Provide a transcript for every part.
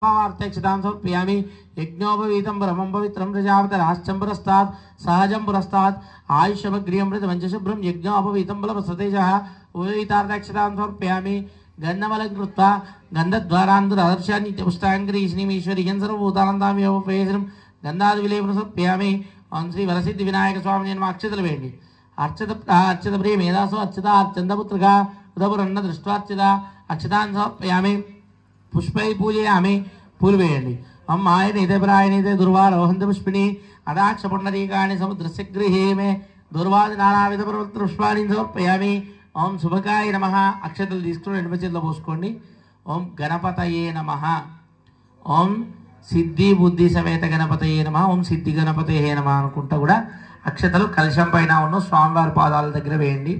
वार्तेक्षतां समर्पयामि। यज्ञोपवीतं ब्रह्मं पवित्रं प्रजापतिराश्चं पुरस्तात् सहजं पुरस्तात् आयुष्यमग्रियमृतमञ्जशुभ्रं यज्ञोपवीतं बलप्रसतेजः उपवीतार्थक्षतां समर्पयामि। गन्धमलं कृत्वा गन्धद्वारान्तरदर्शान्नित्यपुष्टाङ्गरीश्रीमीश्वरीयं सर्वभूतानन्दाम्योपवेशनं गन्धादिविलेपनं समर्पयामि। ओं श्री वरसिद्धिविनायकस्वामिने नमः। अक्षतలు వేయండి। अर्चित प्रिय मेधासो अच्युता अर्चन्दपुत्रः उदपुरन्न दृष्ट्वार्चित अक्षतान् समर्पयामि। पुष्पै पूजयामि। पूలు వేయండి। ओं मायनीते प्रायनीते दुर्वारोहन्त पुष्पिणी अदाक्ष पुण्डरीकाणि समुद्रस्य गृहे मे दुर्वादि नानाविध पुष्पाणि समर्पयामि। ओं शुभकाय नमः। అక్షతలు తీసుకొని రెండు చేతుల్లో పోసుకోండి। ఓం గణపతయే నమః। ఓం సిద్ధి బుద్ధి సమేత గణపతయే నమః। ఓం సిద్ధి గణపతయే నమః అనుకుంటా కూడా అక్షతలు కలశం పైన ఉన్న స్వామివారి పాదాల దగ్గర వేయండి।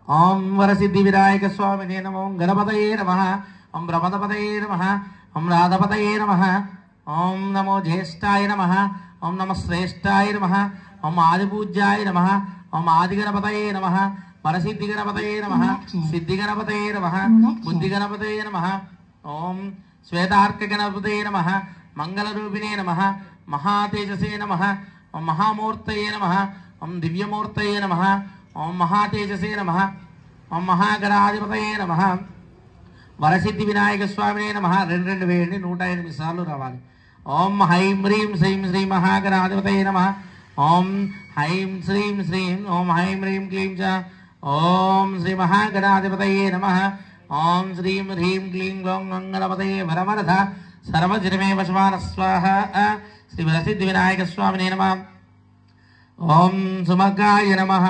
ओं वरसिद्धि विनायक स्वामिने नमः। ओं गणपतये नमः। ओं ब्रह्मपतये नमः। ओं राधपतये नमः। ओं नमो ज्येष्ठाय नमः। ओं नमः श्रेष्ठाय नमः। ओं आदिपूज्याय नमः। ओं आदिगणपतये नमः। वरसिद्धिगणपतये नमः। सिद्धिगणपतये नमः। बुद्धिगणपतये नमः। ओं श्वेतार्कगणपतये नमः। मंगलरूपिणे नमः। महातेजसे नमः। ओं महामूर्तये नमः। ओं दिव्यमूर्तये नमः। ओं महातेजसे नमः। ओं महागणाधिपतये नमः। वरसिद्धि विनायक स्वामिने नमः। రెండు వేయండి 108 సార్లు రావాలి। ओं హ్రీం హ్రీం శ్రీం శ్రీ महागणाधिपतये नमः। ओं హ్రీం శ్రీం శ్రీం ओं హ్రీం హ్రీం క్లీం చ ओं श्री महागणाधिपतये नमः। ओं श्रीं ह्रीं क्लीं ग्लौं गणपतये वरवरध सर्वजनमे वशमान स्वाहा। श्री वरसिद्धि विनायक स्वामिने नमः। ओं सुमगाय नमः।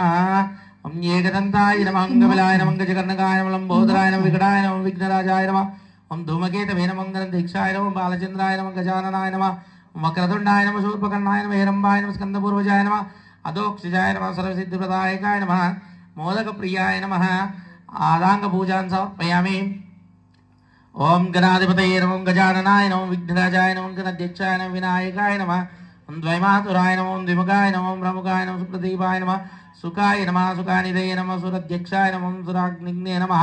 ओं एकदन्ताय नमः। अंगबलाय नमः। गजकर्णकाय नमः। लंबोदराय नमः। विकटाय नमः। विघ्नराजाय नमः। ओं धूमकेतवे नमः। मंगलदीक्षाय नमः। बालचंद्राय नमः। गजाननाय नमः। वक्रतुंडाय नमः। शूर्पकर्णाय नमः। हिरंबाय नमः। स्कंदपूर्वजाय नमः। अधोक्षजाय नमः। सर्वसिद्धिप्रदायकाय नमः। मोदकप्रियाय नमः। आदांग पूजां समर्पयामि। ओं गणाधिपतये नमः। गजाननाय नमः। विघ्नराजाय नमः। गणाध्यक्षाय नमः। विनायकाय नमः। ओं द्वैमातुराय नमः। ओं द्विमुखाय नमः। ओं प्रमुखाय नमः। सुप्रदीपाय नमः। सुखाय नमः। सुखानिधये नमः। सुराध्यक्षाय नमः। ओं सुराग्निग्ने नमः।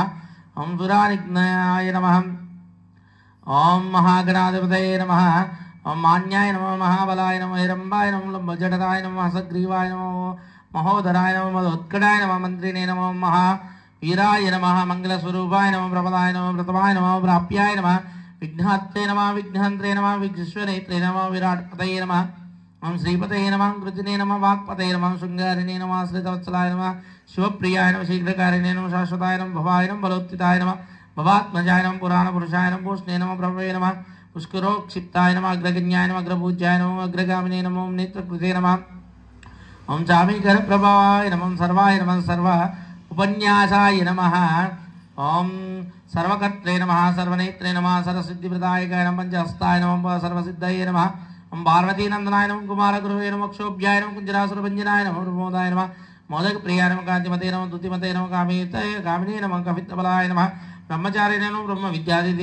ओं सुरानिग्नाय नमः। ओं महागणाधिपतये नमः। ओं मान्याय नमः। महाबलाय नमः। हिरंबाय नमः। लंबजठराय नमः। हसग्रीवाय नमः। महोदराय नमः। मदोत्कटाय नमः। मंत्रिणे नमः। महावीराय नमः। मंगलस्वरूपाय नमः। प्रबलाय नमः। व्रतमाय नमः। प्राप्याय नमः। विघ्नात्रे नमः। विघ्नहन्त्रे नमः। विघ्नेश्वरेत्रे नमः। विराट्पतये नमः। ओं श्रीपतये नमः। कृतिने नमः। वाक्पतये नमः। शृंगारिणे नमः। श्रितवत्सलाय नमः। शिवप्रियाय नमः। शीघ्रकारिणे नमः। शाश्वताय नमः। भवाय नमः। बलोत्थिताय नमः। भवात्मजाय नमः। पुराणपुरुषाय नमः। पूष्णे नमः। प्रभवे नमः। पुष्करोक्षिप्ताय नमः। अग्रगण्याय नमः। अग्रपूज्याय नमः। अग्रगामिने नमः। ओं नेत्रकृते नमः। ओं चामीकरप्रभावाय नमः। सर्वाय नमः। सर्व उपन्यासाय नमः। ओं सर्वकर्त्रे नमः। सर्वनेत्रे नमः। सर्वसिद्धिप्रदायकाय नमः। पंचहस्ताय नमः। सर्वसिद्धये नमः। ओं पार्वतीनंदनाय नमः। कुमारगुरवे नमः। क्षोभ्याय नमः। कुञ्जरासुरभञ्जनाय नमः। प्रमोदाय नमः। मोदकप्रियाय नमः। कान्तिमते नमः। द्युतिमते नमः। कामिने नमः। कवित्तबलाय नमः। ब्रह्मचारिणे नमः। ब्रह्मविद्यादि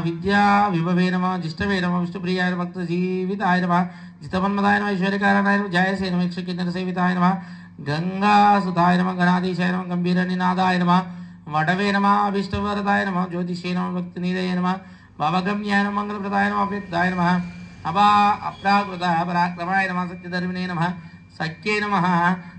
विद्या विभवे नमः। जिष्टवे नमः। विष्णुप्रियाय नमः। भक्तजीविताय नमः। जितमन्मदाय नमः। ऐश्वर्यकारणाय नमः। जयसे नमः। यक्षकिन्नरसेविताय नमः। गंगासुताय नमः। गणाधीशाय नमः। गंभीरनिनादाय नमः। वटवे नमः। अभीष्टवरदाय नमः। ज्योतिषे नमः। भक्तिनिधये नमः। भावगम्याय नमः। मंगलप्रदाय नमः। अव्यक्ताय नमः। अप्राकृताय पराक्रमाय नमः। सत्यधर्मिणे नमः। सख्ये नमः।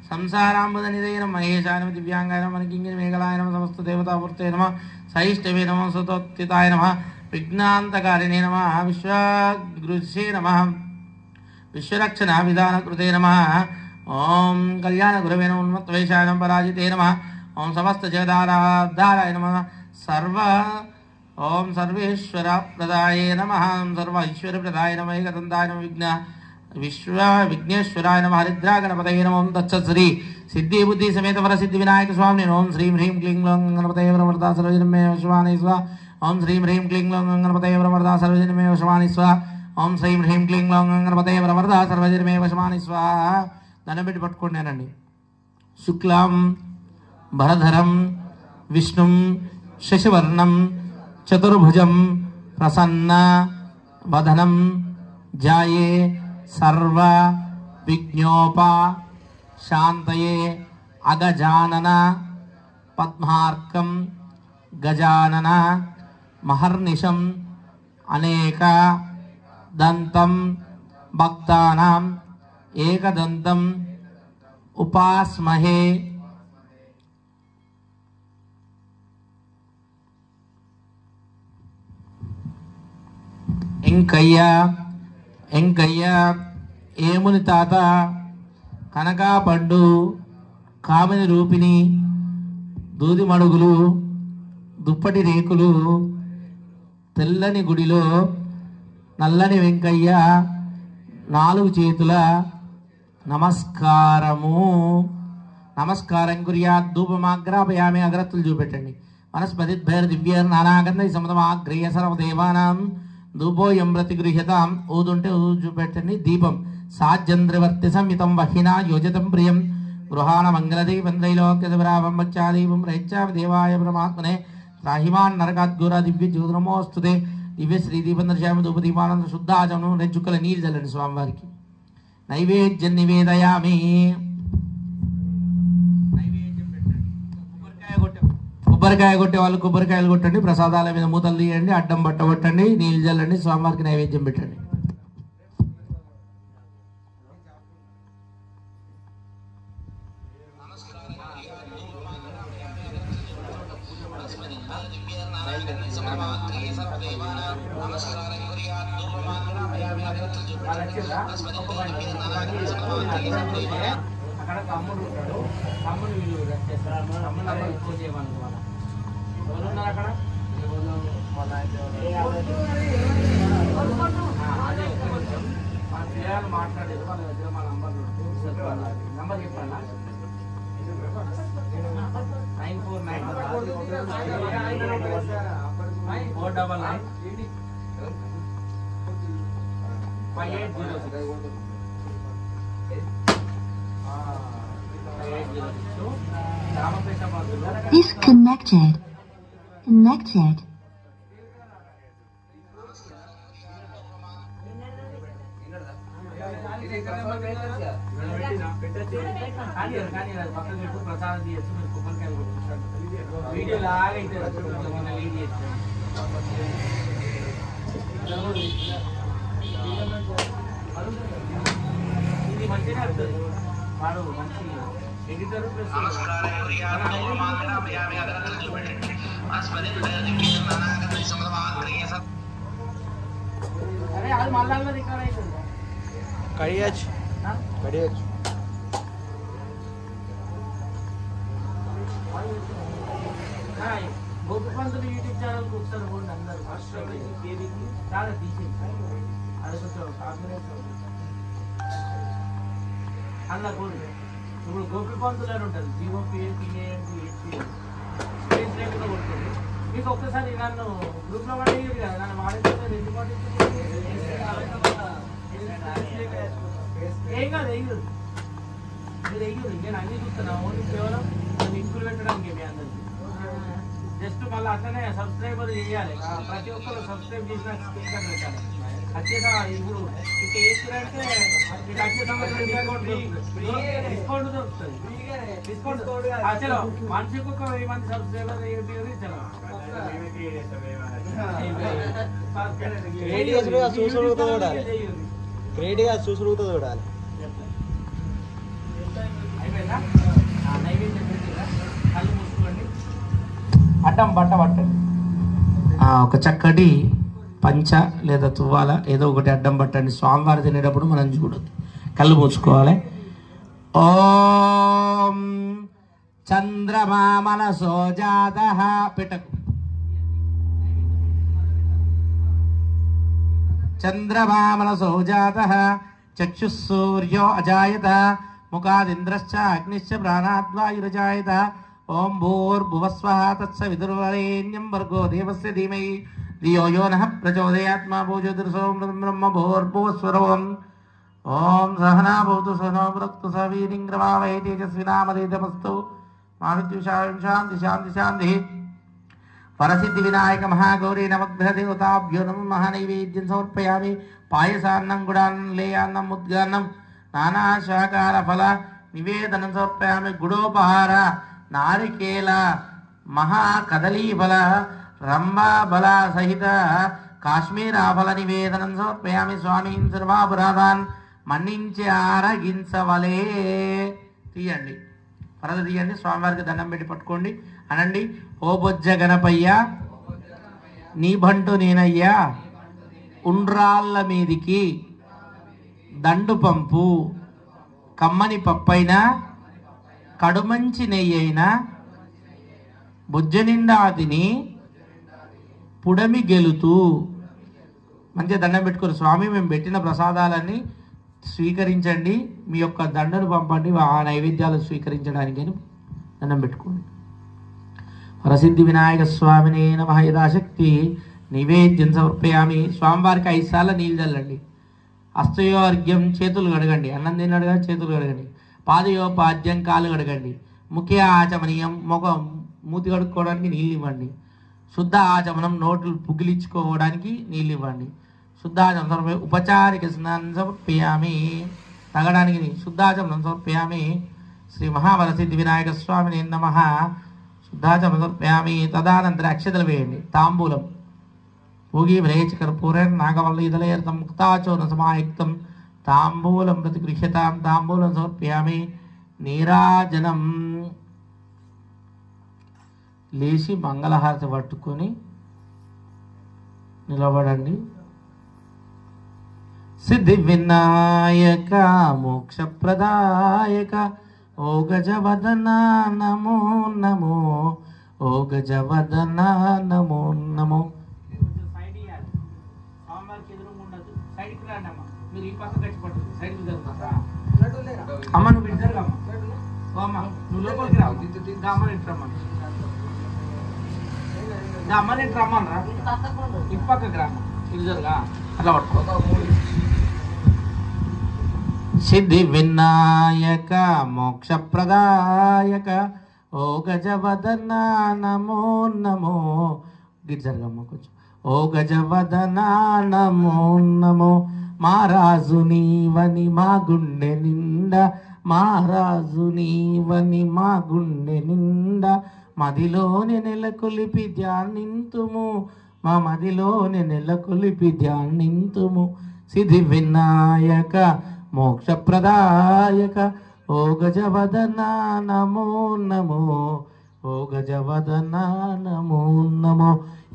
संसाराम्बुधनिधये नमः। महेशाय नमः। दिव्यांगाय नमः। मनकिङ्गिनिमेघलाय नमः। समस्त देवतामूर्ते नमः। सहिष्ठवे नमः। सुतोत्थिताय नमः। विघ्नान्तकारिणे नमः। विश्वगुरुषे नमः। विश्वरक्षण विधानकृते नमः। ओं कल्याणगुरवे नमः। उन्मत्तवेशाय नमः। पराजिते नमः। ओं समस्त जगदाधाराय नमः। ओं सर्वेश्वरप्रदाय नमः। सर्व ऐश्वर्यप्रदाय नमः। एकदन्ताय नमः। विघ्नेश्वराय नमः। हरिद्रागणपतये नमः। ओं तत्सत्श्री सिद्धि बुद्धि समेत वरसिद्धि विनायक स्वामिने नमः। ओं श्रीं ह्रीं क्लीं ग्लौं गणपतये वरवरदा सर्वजनमे वशमानि स्वाहा। ओं श्रीं ह्रीं क्लीं ग्लौं गणपतये वरवरदा सर्वजनमे वशमानि स्वाहा। ओं श्रीं ह्रीं क्लीं ग्लौं गणपतये वरवरदा सर्वजनमे वशमानि स्वाहा। దండం పెట్టి పట్టుకోండి। శుక్లాం భరధరం విష్ణుం శశివర్ణం చతుర్భుజం ప్రసన్న వదనం ధ్యాయే సర్వ విఘ్నోప శాంతయే అగజానన పద్మార్కం గజానన మహర్నిశం అనేక దంతం భక్తానాం ఏకదంతం ఉపాస్మహే. ఎంకయ్య ఏముని తాత కనకాపండు కామిని రూపిణి దూది మడుగులు దుప్పటి రేకులు తెల్లని గుడిలో నల్లని వెంకయ్య 4 చేతుల నమస్కారము. నమస్కారం కుర్యాత్. ధూపమాగ్రాపయామి. అగ్రత్తులు చూపెట్టండి. వనస్పతిద్భైర్ దివ్యర్ నానాగంధై సమతమాగ్రేయ సర్వదేవానాం ధూపోయం ప్రతిగృహ్యతాం. ఊదుంటే ఊదు చూపెట్టండి. దీపం సాజ్యంద్రవర్తి సంయుతం వహినా యోజితం ప్రియం గృహాణ మంగళదీపం త్రైలోక్యదివరావం వచ్చాదీపం రైచ్చామి దేవాయ పరమాత్మనే త్రాహిమాన్ నరకాద్ఘోర దివ్య జ్యోతిర్మోస్తుతే. దివ్య శ్రీ దీపం దర్శయామి. ధూపదీపానంద శుద్ధాచమనం. 2 చుక్కల నీళ్ళు చల్లండి స్వామివారికి. నైవేద్యం నివేదయామి. కొబ్బరికాయ కొట్టే వాళ్ళు కొబ్బరికాయలు కొట్టండి. ప్రసాదాల మీద మూతలు తీయండి. అడ్డం బట్ట కొట్టండి. నీళ్ళు చల్లండి. స్వామివారికి నైవేద్యం పెట్టండి. అక్కడ తమ్ముడు ఉంటాడు. తమ్ముడు వీళ్ళు తమ్ముడు ఫోన్ చేయమనుకోవాలి. ఎవరున్నారు అక్కడ? అదే మన పిల్లలు మాట్లాడేది వాళ్ళ దగ్గర మా నంబర్ చెప్పాలా? 94994806. Disconnected. Connected. ప్రసాదం తీయచ్చు. మీరు కొబ్బరికాయలు కొట్టుకుంటారు. వీడియో లాగా అయితే లీడ్ చేస్తారు. ఇది మంచిగా వస్తుంది. వాడు మంచి ఎడిటర్ ప్లస్ అరే అది మళ్ళా రికార్డ్ అవుతుంది. కడియచ్చు. గోపిపంతులు యూట్యూబ్ ఛానల్కి ఒకసారి పోండి. అందరు కేవీకి చాలా తీసేసి అది కొంచెం కాంబినేషన్ అలా పోండి. ఇప్పుడు గోపిపంతులు అని ఉంటుంది. స్పేస్ లేకుండా కొడుతుంది. మీకు ఒక్కసారి నన్ను గ్రూప్లో పడేది కదా. నన్ను వాడేది రెండు ఏం కాదు. ఎయ్యదు మీరు ఎయ్యదు. నేను అన్ని చూస్తున్నా. ఓన్లీ కేవలం లింకులు పెట్టడానికి మీ అందరికి. జస్ట్ మళ్ళీ అట్లనే సబ్స్క్రైబర్ చేయాలి. ప్రతి ఒక్కరు సబ్స్క్రైబ్ చేసిన స్క్రీన్ పెట్టాలి. వచ్చేదా ఇప్పుడు ఇక వేసినంటే మీకు వచ్చే సంవత్సరం డిస్కౌంట్ దొరుకుతుంది. డిస్కౌంట్ చలో మనిషికి ఒక 1000 మంది సబ్స్క్రైబర్ చలో చూడాలి. అయిపోయిందా? నైవేద్యం పెట్టిందా? కళ్ళు మూసుకోండి. అడ్డం బట్ట పట్టండి. ఒక చక్కటి పంచ లేదా తువ్వాల ఏదో ఒకటి అడ్డం పట్టండి. స్వామివారు తినేటప్పుడు మనం చూడొద్దు. కళ్ళు మూసుకోవాలి. ఓం చంద్రమా మనసో జాతః పెట్టకు. చంద్రమా మనసో జాతః చక్షుస్సూర్యో అజాయత ముఖాదింద్రశ్చ అగ్నిశ్చ ప్రాణాద్వాయురజాయత. ఓం భూర్భువస్వః తత్సవితుర్వరేణ్యం భర్గో దేవస్య ధీమహి ధియో యో నః ప్రచోదయాత్. మా భూజ్యోతిర్సోం బ్రహ్మ భూర్భువస్వరం. ఓం సహనా భవతు సహనో భునక్తు సహ వీర్యం కరవావహై తేజస్వినామదేతమస్తు మా విద్యుషాయం శాంతి శాంతి శాంతి. వరసిద్ధి వినాయక మహాగౌరీ నవగ్రహ దేవతాభ్యో నమః. నైవేద్యం సమర్పయామి. పాయసాన్నం గుడాన్నం లేయాన్నం ముద్గాన్నం నానాశాకార ఫల నివేదనం సమర్పయామి. గుడోపహార నారికేల మహా కదలీఫల రంభా బల సహిత కాశ్మీరాఫల నివేదనం సమర్పయామి స్వామీన్ సర్వాపరాధాన్ మన్నించి ఆరగించవలే. తీయండి, పరద తీయండి, స్వామివారికి దండం పెట్టి పట్టుకోండి. అనండి, ఓ బొజ్జ గణపయ్య నీ బంటు నేనయ్యా, ఉండ్రాళ్ళ మీదికి దండు పంపు, కమ్మని పప్పైనా కడుమంచి నెయ్యైనా బుజ్జ నిండా తిని పుడమి గెలుతూ. మంచిగా దండం పెట్టుకోరు. స్వామి మేము పెట్టిన ప్రసాదాలన్నీ స్వీకరించండి, మీ యొక్క దండను పంపండి, ఆ నైవేద్యాలు స్వీకరించడానికి అని దండం పెట్టుకోండి. వరసిద్ధి వినాయక స్వామిని నమః. యథాశక్తి నివేద్యం సమర్పయామి. స్వామివారికి 5 సార్లు నీళ్ళు చల్లండి. హస్తయోర్ఘ్యం, చేతులు కడగండి. అన్నం తిన్నాడుగా చేతులు కడగండి. పాదయోపాద్యం, కాలు కడగండి. ముఖ్య ఆచమనీయం, మూతి కడుక్కోవడానికి నీళ్ళు ఇవ్వండి. శుద్ధ ఆచమనం, నోట్లు పుగిలించుకోవడానికి నీళ్ళు ఇవ్వండి. శుద్ధాచమనం ఉపచారిక స్నానం సమర్పయామి. తగడానికి శుద్ధాచమనం సమర్పయామి. శ్రీ మహావరసిద్ధి వినాయక స్వామిని నమః. శుద్ధాచమనం సమర్పయామి. తదనంతర అక్షతలు వేయండి. తాంబూలం భోగి వ్రేచ కర్పూరేణ నాగవల్లీదలయర్థం ముక్తాచోన సమాయుక్తం తాంబూలం ప్రతిగృహ్యతాం. తాంబూలం సమర్పయామి. నీరాజనం. లేచి మంగళహారతి పట్టుకొని నిలబడండి. సిద్ధి వినాయక మోక్షప్రదాయక ఓ గజవదన నమో నమో, ఓ గజవదన నమో నమో. అమ్మ నువ్వు ఇద్దరు అమ్మ, నువ్వు లోపలికి రా. అమ్మని రమ్మని, అమ్మని రమ్మనరా. ఇప్పక్కకి రా, ఇద్దరుగా అట్లా పట్టుకో. సిద్ధి వినాయక మోక్షప్రదాయక ఓ గజవదన నమో నమో. గిరిజరగమ్మ కొంచెం. ఓ గజవదన నమో నమో. మహారాజు నీవని మా గుండె నిండా, మహారాజు నీవని మా గుండె నిండా, మదిలోని నెలకొలిపి ధ్యానింతుము, మా మదిలోని నెలకొలిపి ధ్యానింతుము. సిద్ధి వినాయక మోక్షప్రదాయక ఓ గజవదన నమో నమో, ఓ గజవదన నమో నమో.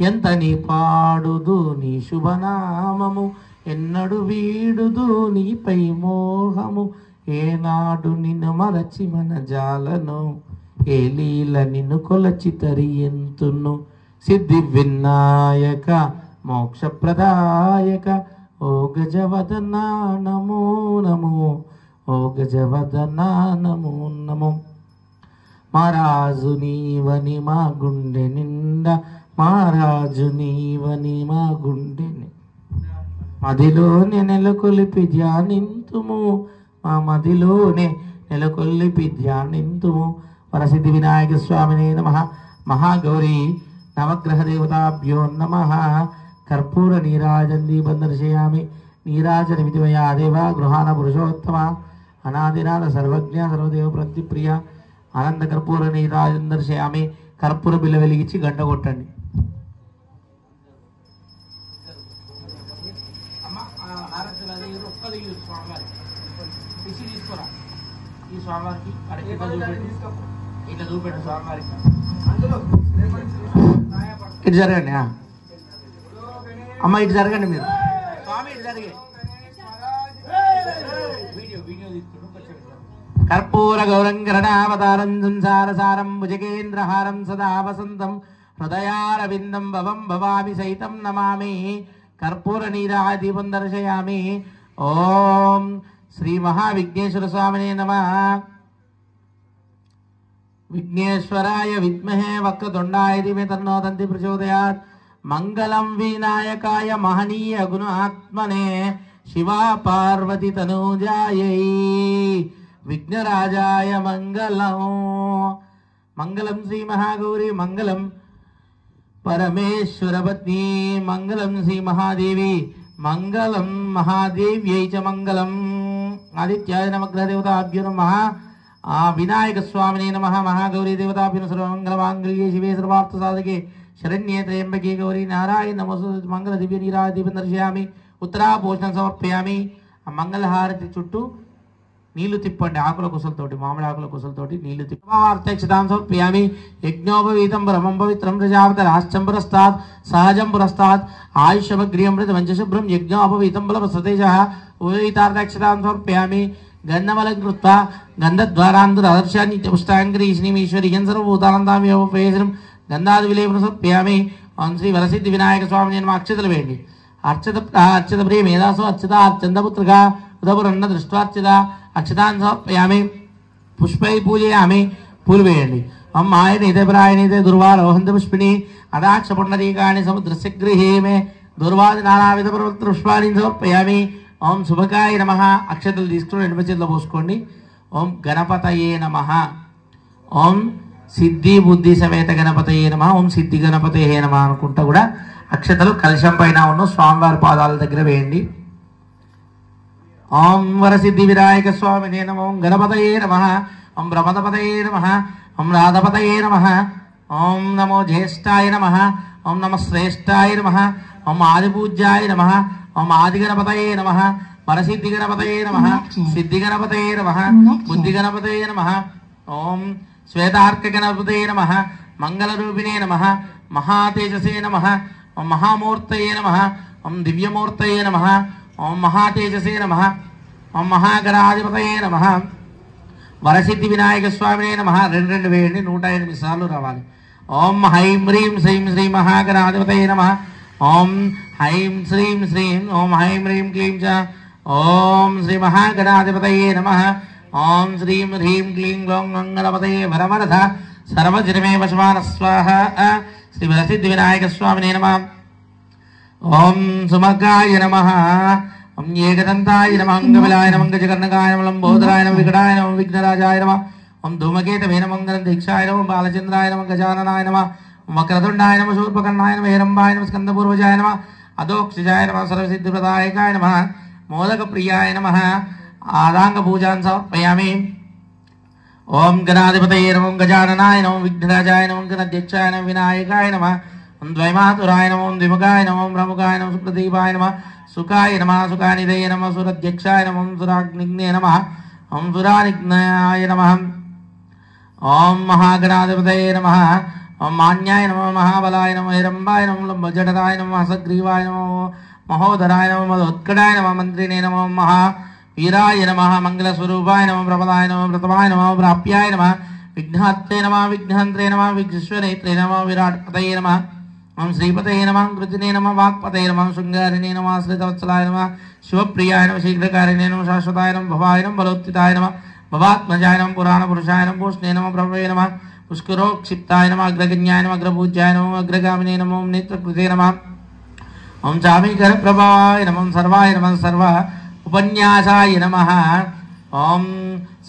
ఎంత నీ పాడుదు నీ శుభనామము, ఎన్నడు వీడుదు నీపై మోహము, ఏనాడు నిన్ను మరచి మన జాలను, ఏ లీల నిన్ను కొలచి తరియంతును. సిద్ధి వినాయక మోక్షప్రదాయక ఓ గజవదన నమో నమో, ఓ గజవదన నమో నమో. మహారాజు నీవని మా గుండె నిండా, మహారాజు నీవని మా గుండె మదిలోనే నెలకొలిపి ధ్యానింతుము, మా మదిలోనే నెలకొల్లిపి ధ్యానింతుము. వరసిద్ధి వినాయక స్వామినే నమః. మహాగౌరీ నవగ్రహ దేవతాభ్యో నమః. కర్పూర నీరాజన్ దీపం దర్శయామి. నీరాజన విధిమయా దేవ గృహాన పురుషోత్తమ అనాదినాథ సర్వజ్ఞ సర్వదేవ ప్రతిప్రియ. ఆనంద కర్పూర నీరాజన్ దర్శయామి. కర్పూర బిల్ల వెలిగించి గంట కొట్టండి. తీసుకోరా ఈ స్వామివారికి ఇట్లా చూపెట్టు. స్వామివారికి ఇటు జరగండి అమ్మ, ఇటు జరగండి మీరు. స్వామి ఇటు జరిగే వీడియో కర్పూర గౌరంగరణావతారం సంసారసారం భుజగేంద్రహారం సదా వసంతం హృదయారవిందం భవం భవామి సైతం నమామి. కర్పూర నీరాదీపం దర్శయామి. ఓం శ్రీ మహావిఘ్నేశ్వర స్వామినే నమః. విఘ్నేశ్వరాయ విద్మహే వక్రతుండాయ ధీమహి తన్నో దంతి ప్రచోదయాత్. మంగళం వినాయకాయ మహనీయ గుణాత్మనే శివా పార్వతి తనూజాయై విఘ్నరాజాయ మంగళం. మంగళం శ్రీ మహాగౌరీ మంగళం పరమేశ్వర పత్ని మంగళం శ్రీ మహాదేవి మంగళం మహాదేవ్యై చ మంగళం. ఆదిత్యాయ నవగ్రహ దేవతాభ్యో నమః. వినాయక స్వామినే నమః. మహాగౌరీ దేవతాభ్యున సర్వమంగళమాంగళ్యే శివే సర్వార్థ సాధకే శరణ్యే త్రయంబకే గౌరీ నారాయణ నమోస్తు. మంగళ దివ్య నీరా దీపం దర్శయామి. ఉత్తరాభూషణం సమర్పయామి. ఆ మంగళహారతి చుట్టూ నీళ్లు తిప్పండి. ఆకుల కుసలతోటి, మామిడి ఆకుల కుసలతోటి నీళ్లు తిప్పార్థక్షతాం సమర్పయామి. యజ్ఞోపవీతం బ్రహ్మం పవిత్రం ప్రజాపత రాశ్చంబురస్తాత్ సహజం పురస్తాత్ ఆయుష్యమగ్రియం వంచశుభ్రం యజ్ఞోపవీతం బల సతేజ ఉపవీతార్థక్షతాం సమర్పయామి. గంధమలం కృత్వా గంధద్వారాంధురదర్శాన్ని పుష్టాంగ్రీ శ్రీమీశ్వరీయం సర్వభూతానందామ్యోపేశం గంధాది విలేపన సమర్పయామి. ఓం శ్రీ వరసిద్ధి వినాయక స్వామి నేను అక్షతలు వేయండి. అర్చిత ప్రియ మేధాసు అర్చిత అర్చందపుత్రగా ఉదపురన్న దృష్ట్వార్చిత అక్షతాన్ని సమర్పయామి. పుష్పై పూజయామి. పూలు వేయండి. అమ్మాయనైతే ప్రాయణైతే దుర్వారోహంత పుష్పిణి అదాక్ష పుండరీకాని సముద్రస్య గృహే మే దుర్వాది నానావిధ పుష్పాన్ని సమర్పయామి. ఓం శుభకాయ నమః. అక్షతలు తీసుకుని రెండు చేతిలో పోసుకోండి. ఓం గణపతయే నమః. ఓం సిద్ధి బుద్ధి సమేత గణపతయే నమః. ఓం సిద్ధి గణపతయే నమః అనుకుంటా కూడా అక్షతలు కలశం పైన ఉన్న స్వామివారి పాదాల దగ్గర వేయండి. ఓం వరసిద్ధి వినాయక స్వామినే నమః. ఓం గణపతయే నమః. ఓం బ్రహ్మపతయే నమః. ఓం రాధపతయే నమః. ఓం నమో జ్యేష్ఠాయ నమః. ఓం నమ శ్రేష్ఠాయ నమః. ఓం ఆదిపూజ్యాయ నమః. ఓం ఆది గణపతయే నమః. వరసిద్ధి గణపతయే నమః. సిద్ధి గణపతయే నమః. బుద్ధి గణపతయే నమః. ఓం శ్వేతార్క గణపతయే నమః. మంగళరూపిణే నమః. మహాతేజసే నమః. ఓం మహామూర్తయే నమః. ఓం దివ్యమూర్తయే నమః. ఓం మహాతేజసే నమః. ఓం మహాగణాధిపతయే నమః. వరసిద్ధి వినాయక స్వామినే నమః. రెండు వేయండి. 108 సార్లు రావాలి. ఓం హైం హ్రీం శ్రీం శ్రీ మహాగణాధిపతయే నమః. ఓం హైం శ్రీం శ్రీం ఓం హైం హ్రీం క్లీం చ ఓం శ్రీ మహాగణాధిపతయే నమః. ఓం శ్రీం హ్రీం క్లీం గ్లౌం గణపతయే వరవరధ సర్వజనమే వశమాన స్వాహ. శ్రీ వరసిద్ధి వినాయక స్వామినే నమః. ఓం సుమగ్గాయ నమః. ఓం ఏకదంతాయ నమః. అంగబలాయ నమః. గజకర్ణకాయ నమః. లంబోదరాయ నమః. వికటాయ నమః. విఘ్నరాజాయ నమః. ఓం ధూమకేతవే నమః. మంగళం దీక్షాయ నమః. బాలచంద్రాయ నమః. గజాననాయ నమః. వక్రతుండాయ నమః. శూర్పకర్ణాయ నమః. హిరంబాయ నమః. స్కందపూర్వజాయ నమః. అదోక్షజాయ నమః. సర్వసిద్ధిప్రదాయకాయ నమః. మోదకప్రియాయ నమః. ఆదాంగ పూజాన్ సమర్పయామి. ఓం గణాధిపతయే నమః. గజాననాయ నమః. విఘ్నరాజాయ నమః. గణాధ్యక్షాయ నమః. వినాయకాయ నమః. ఓం ద్వైమాతురాయ నమః. ఓం ద్విముఖాయ నమః. ఓం ప్రముఖాయ నమః. సుప్రదీపాయ నమః. సుఖాయ నమః. సుఖానిధేయ నమః. సురధ్యక్షాయ నమః. ఓం సురాగ్నిగ్నే నమః. ఓం సురానిగ్నాయ నమః. ఓం మహాగణాధిపతయే నమః. ఓం మాన్యాయ నమః. మహాబలాయ నమః. హిరంబాయ నమః. లంబజఠరాయ నమః. హసగ్రీవాయ నమః. మహోదరాయ నమః. మదోత్కటాయ నమః. మంత్రినే నమః. మహా వీరాయ నమః. మంగళస్వరూపాయ నమః. ప్రబలాయ నమః. ప్రతమాయ నమః. ప్రాప్యాయ నమః. విఘ్నహత్రే నమః. విఘ్నహంత్రే నమః. విఘ్నేశ్వరేత్రే నమః. విరాట్పతయే నమః. ఓం శ్రీపతయే నమః. కృతినే నమః. వాక్పతయే నమః. శృంగారిణే నమః. శ్రీతవత్సలాయ నమః. శివప్రియాయ నమః. శీఘ్రకారిణే నమః. శాశ్వతాయ నమః. భవాయ నమః. బలోత్థితాయ నమః. భవాత్మజాయ నమః. పురాణపురుషాయ నమః. పూష్ణే నమః. ప్రభవే నమః. పుష్కరోక్షిప్తాయ నమః. అగ్రగణ్యాయ నమః. అగ్రపూజ్యాయ నమః. అగ్రగామినే నమః. ఓం నేత్రకృతే నమః. ఓం చామీకరప్రభాయ నమః. సర్వాయ నమః. సర్వ ఉపన్యాసాయ నమః. ఓం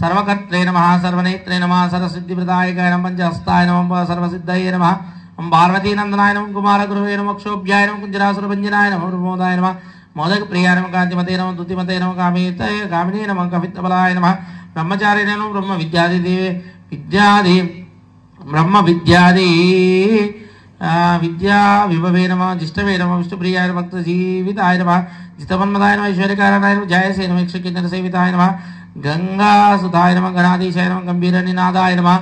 సర్వకర్త్రే నమః. సర్వనేత్రే నమః. సర్వసిద్ధిప్రదాయకాయ నమః. పంచహస్తాయ నమః. సర్వసిద్ధయే నమః. ఓం పార్వతీనందనాయ నమః. కుమారగురువే నమః. క్షోభ్యాయ నమః. కుంజరాసురభంజనాయ నమః. ప్రమోదాయ నమః. మోదకప్రియాయ నమః. కాంతిమతే నమః. దుతిమతే నమః. కామినే నమః. కవిత్వబలాయ నమః. బ్రహ్మచారిణే నమః. బ్రహ్మ విద్యాది బ్రహ్మ విద్యాది విద్యా విభవే నమః. జిష్టవే నమః. విష్ణుప్రియాయ నమః. భక్త జీవితాయ నమః. జితమన్మదాయ నమః. ఐశ్వర్యకారణాయ నమః. జయసే నమః. యక్షకిన్నర సేవితాయ నమః. గంగాసుతాయ నమః. గణాధీశాయ నమః. గంభీర నినాదాయ నమః.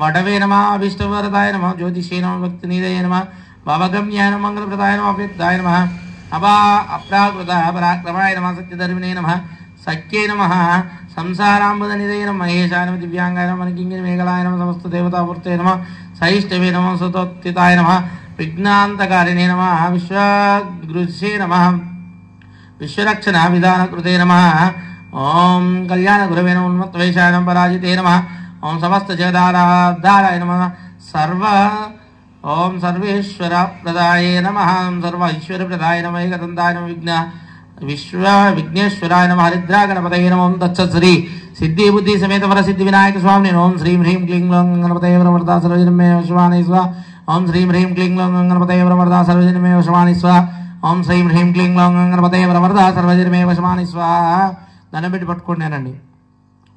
వడవే నమః. అభిష్టవరదాయ నమః. జ్యోతిషే నమః. భక్తినిధయే నమః. భావగమ్యాయ నమః. మంగళప్రదాయ నమః. అవ్యక్తాయ నమః. అప్రాకృత పరాక్రమాయ నమః. సత్యధర్మిణే నమః. సఖ్యే నమః. సంసారాంబుదనిధయే నమః. మహేశాయ నమః. దివ్యాంగాయ నమః. మనకింగిని మేఘలాయ నమః. సమస్త దేవతామూర్తే నమః. సైష్టవే నమః. సుతోత్థితాయ నమః. విఘ్నాంతకారిణే నమః. విశ్వగృహే నమః. విశ్వరక్షణ విధానకృతే నమః. ఓం కళ్యాణ గురవే నమః. ఉన్మత్తవేషాయ నమః. పరాజితే నమః. ఓం సమస్త జగదాధారాయ నమః. ఓం సర్వేశ్వరప్రదాయ నమః. సర్వ ఐశ్వర్యప్రదాయ నమః. ఏకదంతాయ నమః. విఘ్నేశ్వరాయ నమః. హరిద్రాగణపతయే నమః. ఓం తత్సత్శ్రీ సిద్ధి బుద్ధి సమేత వరసిద్ధి వినాయక స్వామి. ఓం శ్రీం హ్రీం క్లీం గ్లౌం గణపతయే వరవరదా సర్వజనమే వశమాని స్వాహ. ఓం శ్రీం హ్రీం క్లీం గ్లౌం గణపతయే వరవరదా సర్వజనమే వశమాని స్వాహ. ఓం శ్రీం హ్రీం క్లీం గ్లౌం గణపతయే వరవరదా సర్వజనమే వశమాని స్వాహ. దండం పెట్టి పట్టుకోండి.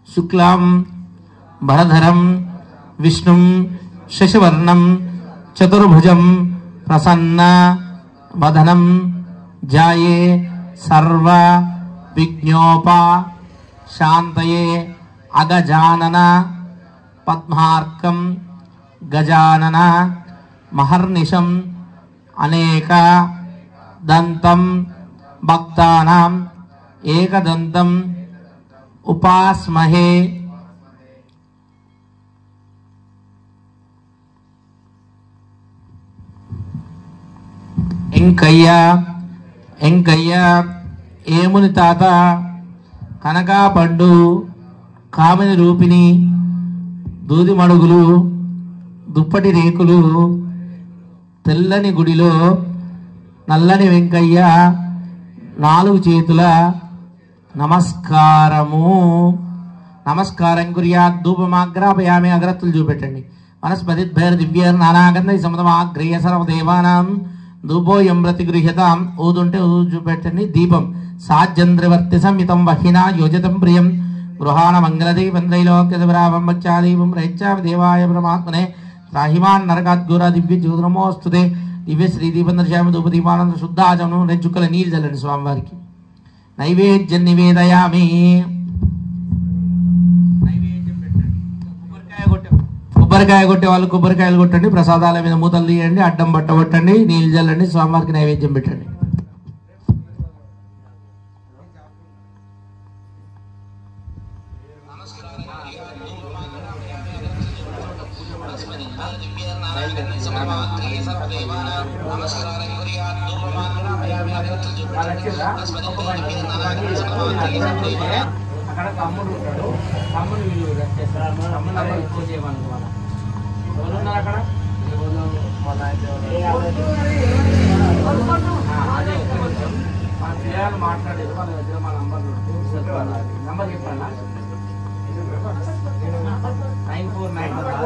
శుక్లాం భరధరం విష్ణుం శశివర్ణం చతుర్భుజం ప్రసన్న వదనం జాయే సర్వ విఘ్నోపా శాంతయే అగజానన పద్మార్కం గజానన మహర్నిశం అనేక దంతం భక్తానాం ఏకదంతం ఉపాస్మహే. ఎంకయ్య ఏముని తాత కనకాపండు కామిని రూపిణి దూది మడుగులు దుప్పటి రేకులు తెల్లని గుడిలో నల్లని వెంకయ్య 4 చేతుల నమస్కారము. నమస్కారం కుర్యాత్. ధూపమాగ్రాపయామి. అగ్రత్తులు చూపెట్టండి. వనస్పతిద్భైర్ దివ్యర్ నానాగంధై సమతమాగ్రేయ సర్వదేవానాం ధూపోయం ప్రతిగృహ్యతాం. ఊదుంటే ఊదు చూపెట్టండి. దీపం సాజ్యంద్రవర్తి సంయుతం వహినా యోజితం ప్రియం గృహాణ మంగళదీపం త్రైలోక్యదివరావం వచ్చాదీపం రైచ్చామి దేవాయ పరమాత్మనే త్రాహిమాన్ నరకాద్ఘోర దివ్య జ్యోతిర్మోస్తుతే. దివ్య శ్రీ దీపం దర్శయామి. ధూపదీపానంద శుద్ధాచమనం. 2 చుక్కల నీళ్ళు చల్లండి స్వామివారికి. నైవేద్యం నివేదయామి. కొబ్బరికాయ కొట్టే వాళ్ళు కొబ్బరికాయలు కొట్టండి. ప్రసాదాల మీద మూతలు తీయండి. అడ్డం బట్ట కొట్టండి. నీళ్ళు చల్లండి. స్వామివారికి నైవేద్యం పెట్టండి. అక్కడ తమ్ముడు ఉంటాడు. తమ్ముడు వీళ్ళు తమ్ముడు ఎక్కువ చేయమనుకోవాలి. ఎవరున్నారు అక్కడ? అదే మన పిల్లలు మాట్లాడేది. వాళ్ళ దగ్గర మా నంబర్ చెప్పాలా? 9499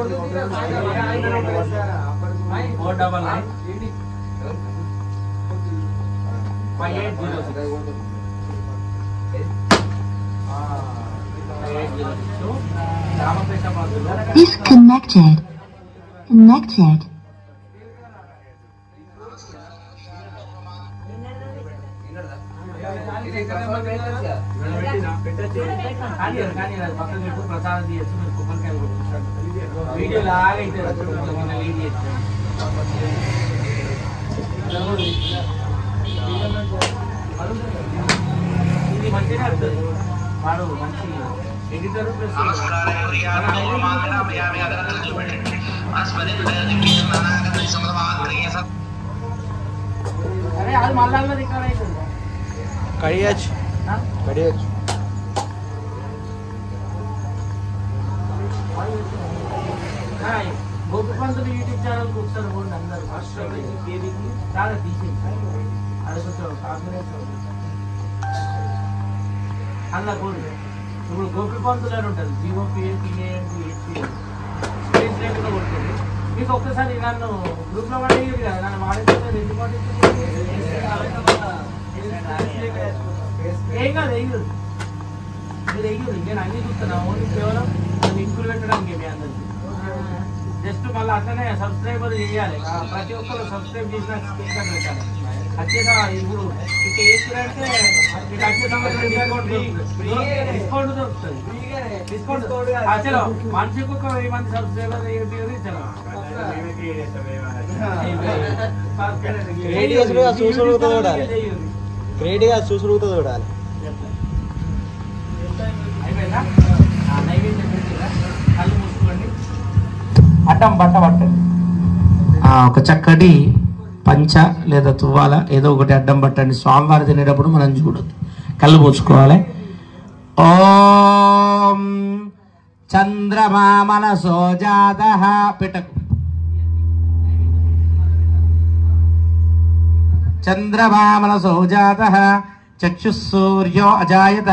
Disconnected. Connected. ప్రసాదం చేయొచ్చు. మీరు కొబ్బరికాయలు కొట్టుకుంటారు. వీడియో లాగా అయితే లీడ్ చేస్తారు. ఇది మంచిగా వస్తుంది. వాడు మంచి ఎడిటర్ ప్లస్ అరే అది మళ్ళా రికార్డ్ అవుతుంది. కడియచ్చు. గోపిపంతులు యూట్యూబ్ ఛానల్కి ఒకసారి పోండి. అందరు చాలా తీసింది. అది కొంచెం కాంబినేషన్ అలా పోండి. ఇప్పుడు గోపిపంతులు అని ఉంటుంది. స్పేస్ లేకుండా కొడుతుంది. మీకు ఒక్కసారి నన్ను గ్రూప్లో పడేది కదా. నన్ను వాడేది ఏం కాదు. ఎయ్యదు మీరు ఎయ్యదు. నేను అన్ని చూస్తున్నా. ఓన్లీ కేవలం లింకులు పెట్టడానికి మీ అందరికి. జస్ట్ మళ్ళీ అట్లనే సబ్స్క్రైబర్ చేయాలి. ప్రతి ఒక్కరు సబ్స్క్రైబ్ చేసిన స్క్రీన్ కార్డ్ పెట్టాలి. వచ్చేదా ఇప్పుడు ఇక వేసినంటే మీకు వచ్చే సంవత్సరం డిస్కౌంట్ దొరుకుతుంది. డిస్కౌంట్ చలో మనిషికి ఒక 1000 మంది సబ్స్క్రైబర్ చలో చూడాలి. అయిపోయిందా? నైవేద్యం పెట్టిందా? కళ్ళు మూసుకోండి. అడ్డం బట్ట పట్టండి. ఒక చక్కటి పంచ లేదా తువ్వాల ఏదో ఒకటి అడ్డం పట్టండి. స్వామివారి తినేటప్పుడు మనం చూడొద్దు. కళ్ళు పూసుకోవాలి. ఓం చంద్రమా మనసో జాతః పెట్టకు. చంద్రమా మనసో జాతః చక్షుస్సూర్యో అజాయత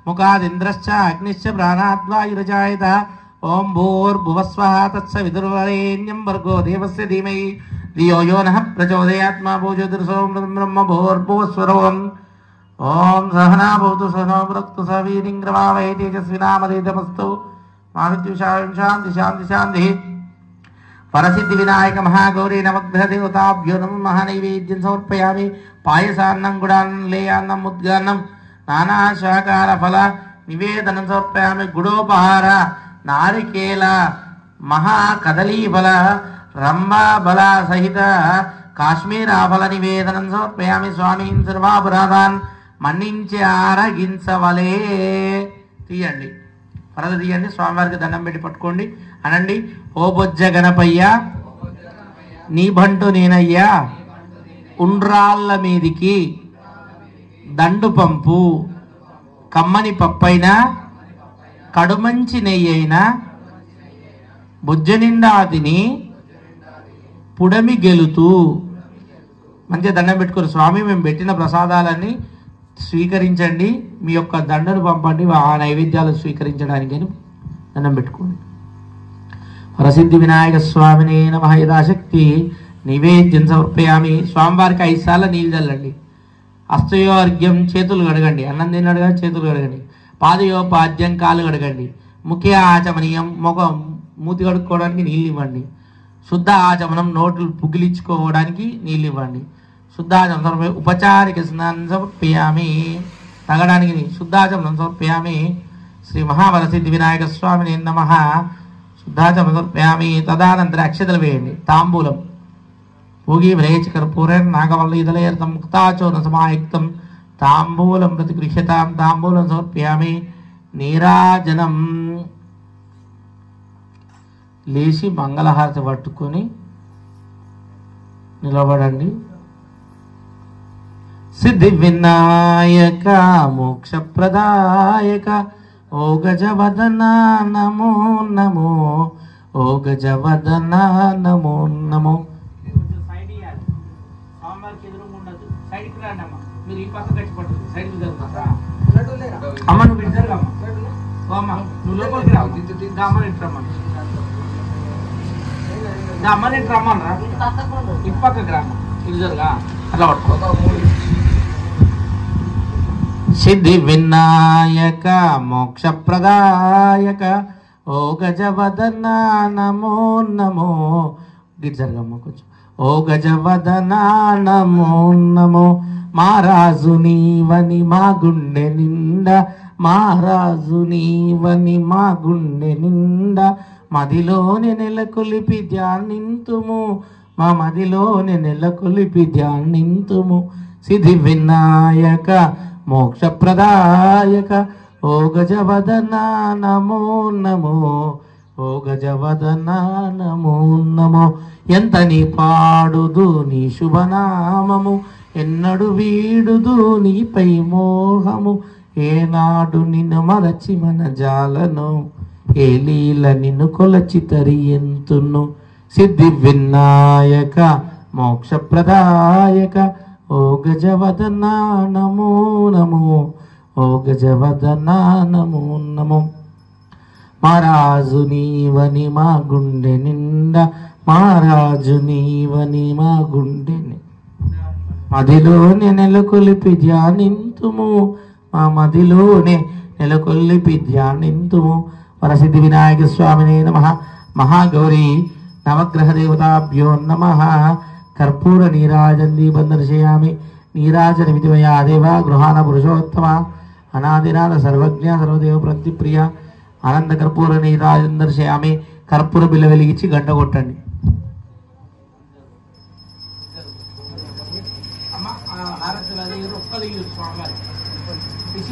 ముఖాదింద్రశ్చ అగ్నిశ్చ ప్రాణాద్వాయురజాయత. ఓం భూర్భువస్వః తత్సవితుర్వరేణ్యం భర్గో దేవస్య ధీమహి ధియో యో నః ప్రచోదయాత్. మా భూజ్యోతిర్సోం బ్రహ్మ భూర్భువస్వరం. ఓం సహనా భవతు సహనో భునక్తు సహ వీర్యం కరవావహై తేజస్వినామధీతమస్తు మారుతి శాంతి శాంతి శాంతి. వరసిద్ధి వినాయక మహాగౌరీ నవగ్రహ దేవతాభ్యో నమః. నైవేద్యం సమర్పయామి. పాయసాన్నం గుడాన్నం లేయాన్నం ముద్గాన్నం నానా శాకార ఫల నివేదనం సమర్పయామి. గుడోపహార నారికేల మహా కదలీఫల రంభా బల సహిత కాశ్మీరాఫల నివేదనం సమర్పయామి. స్వామీన్ సర్వాపరాధాన్ మన్నించి ఆరగించవలే. తీయండి, పరద తీయండి. స్వామివారికి దండం పెట్టి పట్టుకోండి. అనండి, ఓ బొజ్జ గణపయ్య నీ బంటు నేనయ్యా, ఉండ్రాళ్ళ మీదికి దండు పంపు, కమ్మని పప్పైనా కడుమంచి నెయ్యైనా బుజ్జ నిండా తిని పుడమి గెలుతూ. మంచిగా దండం పెట్టుకోరు. స్వామి మేము పెట్టిన ప్రసాదాలన్నీ స్వీకరించండి, మీ యొక్క దండను పంపండి ఆ నైవేద్యాలు స్వీకరించడానికి అని దండం పెట్టుకోండి. వరసిద్ధి వినాయక స్వామిని నమః. యథాశక్తి నైవేద్యం సమర్పయామి. స్వామివారికి 5 సార్లు నీళ్ళు చల్లండి. హస్తయోర్ఘ్యం చేతులు కడగండి. అన్నం తిన్నాడుగా చేతులు కడగండి. పాదయోపాద్యం కాలు కడగండి. ముఖ్య ఆచమనీయం మూతి కడుక్కోవడానికి నీళ్ళు ఇవ్వండి. శుద్ధ ఆచమనం నోట్లు పుగిలించుకోవడానికి నీళ్ళు ఇవ్వండి. శుద్ధాచమనం ఉపచారిక స్నానం సమర్పయామి. తగడానికి శుద్ధాచమనం సమర్పయామి. శ్రీ మహావరసిద్ధి వినాయక స్వామిని నమః. శుద్ధాచమనం సమర్పయామి. తదనంతర అక్షతలు వేయండి. తాంబూలం భోగి వ్రేచ కర్పూరేణ నాగవల్లీదలయర్థం ముక్తాచోన సమాయుక్తం తాంబూలం ప్రతిగృహ్యతాం. తాంబూలం సమర్పయామి. నీరాజనం. లేచి మంగళహారతి పట్టుకొని నిలబడండి. సిద్ధి వినాయక మోక్షప్రదాయక ఓ గజవదన నమో నమో. ఓ గజవదన నమో నమో. అమ్మ నువ్వు ఇద్దరు అమ్మ, నువ్వు లోపలికి రా. అమ్మని రమ్మని అమ్మని రమ్మనరా. ఇప్పక్కకి రా. ఇద్దరుగా అట్లా పట్టుకో. సిద్ధి వినాయక మోక్షప్రదాయక ఓ గజవదన నమో నమో. గిరిజరగమ్మ కొంచెం. ఓ గజవదన నమో నమో. మహారాజు నీవని మా గుండె నిండా, మహారాజు నీవని మా గుండె నిండా, మదిలోని నెలకొలిపి ధ్యానింతుము, మా మదిలోని నెలకొలిపి ధ్యానింతుము. సిద్ధి వినాయక మోక్షప్రదాయక ఓ గజవదన నమో నమో. ఓ గజవదన నమో నమో. ఎంత నీ పాడుదు నీ శుభనామము, ఎన్నడు వీడుదు నీపై మోహము, ఏనాడు నిన్ను మరచి మన జాలను, ఏ లీల నిన్ను కొలచి తరియంతును. సిద్ధి వినాయక మోక్షప్రదాయక ఓ గజవదన నమో నమో. ఓ గజవదన నమో నమో. మహారాజు నీవని మా గుండె నిండా, మహారాజు నీవని మా గుండె మదిలోనే నెలకొలిపి ధ్యానింతుము, మా మదిలోనే నెలకొల్లిపి ధ్యానింతుము. వరసిద్ధి వినాయక స్వామినే నమః. మహాగౌరీ నవగ్రహ దేవతాభ్యో నమః. కర్పూర నీరాజన్ దీపం దర్శయామి. నీరాజన విధిమయా దేవ గృహాన పురుషోత్తమ అనాదినాథ సర్వజ్ఞ సర్వదేవ ప్రతిప్రియ. ఆనంద కర్పూర నీరాజన్ దర్శయామి. కర్పూర బిల్ల వెలిగించి గంట కొట్టండి.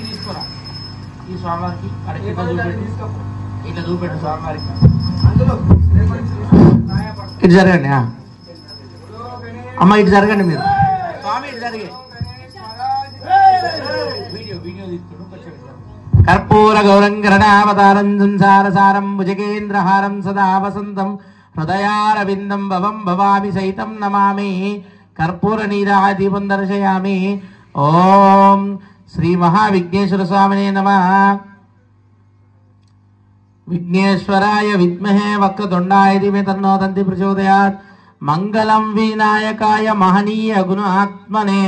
తీసుకోరా ఈ స్వామివారికి ఇట్లా చూపెట్టు. స్వామివారికి ఇటు జరగండి అమ్మ, ఇటు జరగండి మీరు. స్వామి ఇటు జరిగే వీడియో తీసుకుంటూ కర్పూర గౌరంగరణావతారం సంసారసారం భుజగేంద్రహారం సదా వసంతం హృదయారవిందం భవం భవామి సైతం నమామి. కర్పూర నీరాదీపం దర్శయామి. ఓం శ్రీ మహావిఘ్నేశ్వర స్వామినే నమః. విఘ్నేశ్వరాయ విద్మహే వక్రతుండాయ ధీమహి తన్నో దంతి ప్రచోదయాత్. మంగళం వినాయకాయ మహనీయ గుణాత్మనే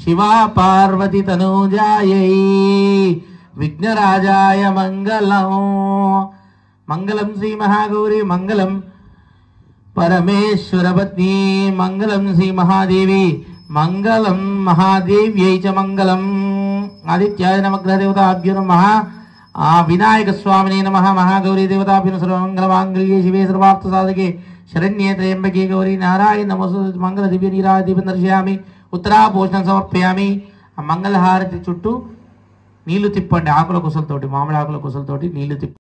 శివా పార్వతి తనూజాయై విఘ్నరాజాయ మంగళం. మంగళం శ్రీ మహాగౌరీ మంగళం పరమేశ్వరపత్ని మంగళం శ్రీ మహాదేవి మంగళం మహాదేవ్యై చ మంగళం. ఆదిత్యాయ నమగ్రహదేవతాభ్యో నమః. వినాయక స్వామినే నమః. మహాగౌరీ దేవతాభ్యో సర్వమంగళమాంగళ్యే శివే సర్వార్థ సాధకే శరణ్యే త్రయంబకే గౌరీ నారాయణ నమోస్తు. మంగళ దివ్య నీరాదీపం దర్శయామి. ఉత్తరాభూషణం సమర్పయామి. ఆ మంగళహారతి చుట్టూ నీళ్లు తిప్పండి, ఆకుల కుసలతోటి, మామిడి ఆకుల కుసలతోటి నీళ్లు తిప్పండి.